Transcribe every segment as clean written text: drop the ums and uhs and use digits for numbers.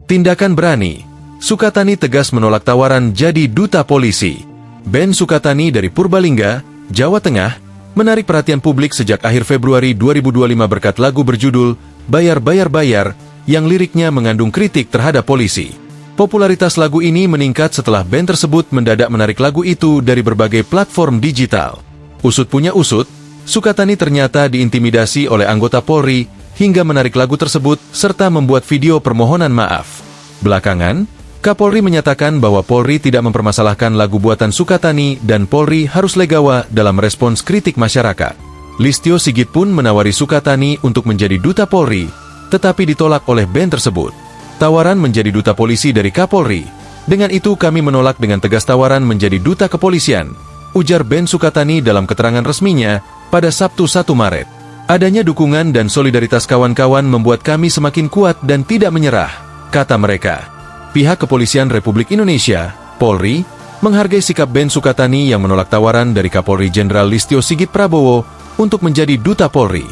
Tindakan berani. Sukatani tegas menolak tawaran jadi duta polisi. Band Sukatani dari Purbalingga, Jawa Tengah, menarik perhatian publik sejak akhir Februari 2025 berkat lagu berjudul Bayar Bayar Bayar yang liriknya mengandung kritik terhadap polisi. Popularitas lagu ini meningkat setelah band tersebut mendadak menarik lagu itu dari berbagai platform digital. Usut punya usut, Sukatani ternyata diintimidasi oleh anggota Polri hingga menarik lagu tersebut serta membuat video permohonan maaf. Belakangan, Kapolri menyatakan bahwa Polri tidak mempermasalahkan lagu buatan Sukatani dan Polri harus legawa dalam respons kritik masyarakat. Listio Sigit pun menawari Sukatani untuk menjadi duta Polri, tetapi ditolak oleh band tersebut. Tawaran menjadi duta polisi dari Kapolri. Dengan itu kami menolak dengan tegas tawaran menjadi duta kepolisian, ujar band Sukatani dalam keterangan resminya pada Sabtu 1 Maret. Adanya dukungan dan solidaritas kawan-kawan membuat kami semakin kuat dan tidak menyerah, kata mereka. Pihak Kepolisian Republik Indonesia, Polri, menghargai sikap band Sukatani yang menolak tawaran dari Kapolri Jenderal Listio Sigit Prabowo untuk menjadi duta Polri.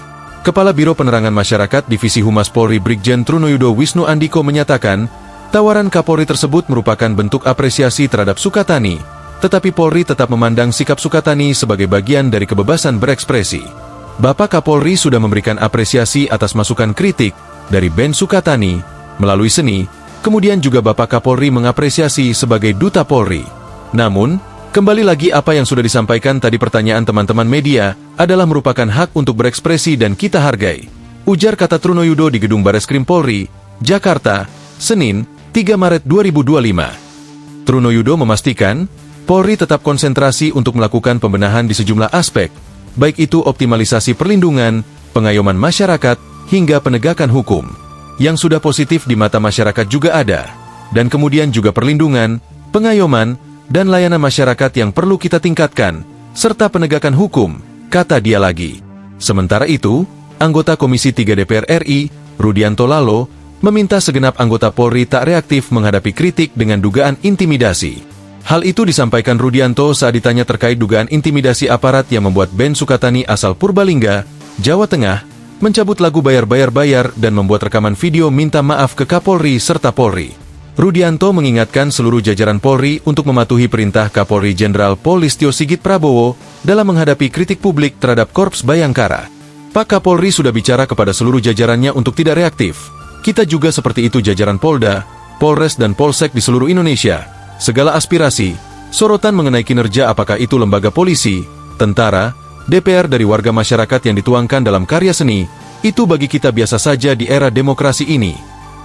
Kepala Biro Penerangan Masyarakat Divisi Humas Polri Brigjen Trunoyudo Wisnu Andiko menyatakan, tawaran Kapolri tersebut merupakan bentuk apresiasi terhadap Sukatani, tetapi Polri tetap memandang sikap Sukatani sebagai bagian dari kebebasan berekspresi. Bapak Kapolri sudah memberikan apresiasi atas masukan kritik dari band Sukatani melalui seni, kemudian juga Bapak Kapolri mengapresiasi sebagai duta Polri. Namun, kembali lagi apa yang sudah disampaikan tadi pertanyaan teman-teman media adalah merupakan hak untuk berekspresi dan kita hargai, ujar kata Trunoyudo di Gedung Bareskrim Polri, Jakarta, Senin, 3 Maret 2025. Trunoyudo memastikan, Polri tetap konsentrasi untuk melakukan pembenahan di sejumlah aspek, baik itu optimalisasi perlindungan, pengayoman masyarakat, hingga penegakan hukum. Yang sudah positif di mata masyarakat juga ada, dan kemudian juga perlindungan, pengayoman, dan layanan masyarakat yang perlu kita tingkatkan, serta penegakan hukum, kata dia lagi. Sementara itu, anggota Komisi 3 DPR RI, Rudianto Lalo, meminta segenap anggota Polri tak reaktif menghadapi kritik dengan dugaan intimidasi. Hal itu disampaikan Rudianto saat ditanya terkait dugaan intimidasi aparat yang membuat band Sukatani asal Purbalingga, Jawa Tengah, mencabut lagu Bayar Bayar Bayar dan membuat rekaman video minta maaf ke Kapolri serta Polri. Rudianto mengingatkan seluruh jajaran Polri untuk mematuhi perintah Kapolri Jenderal Pol Listio Sigit Prabowo dalam menghadapi kritik publik terhadap Korps Bayangkara. Pak Kapolri sudah bicara kepada seluruh jajarannya untuk tidak reaktif. Kita juga seperti itu jajaran Polda, Polres dan Polsek di seluruh Indonesia. Segala aspirasi, sorotan mengenai kinerja apakah itu lembaga polisi, tentara, DPR dari warga masyarakat yang dituangkan dalam karya seni, itu bagi kita biasa saja di era demokrasi ini,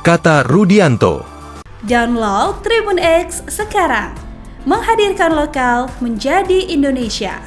kata Rudianto. Download Tribun X sekarang, menghadirkan lokal menjadi Indonesia.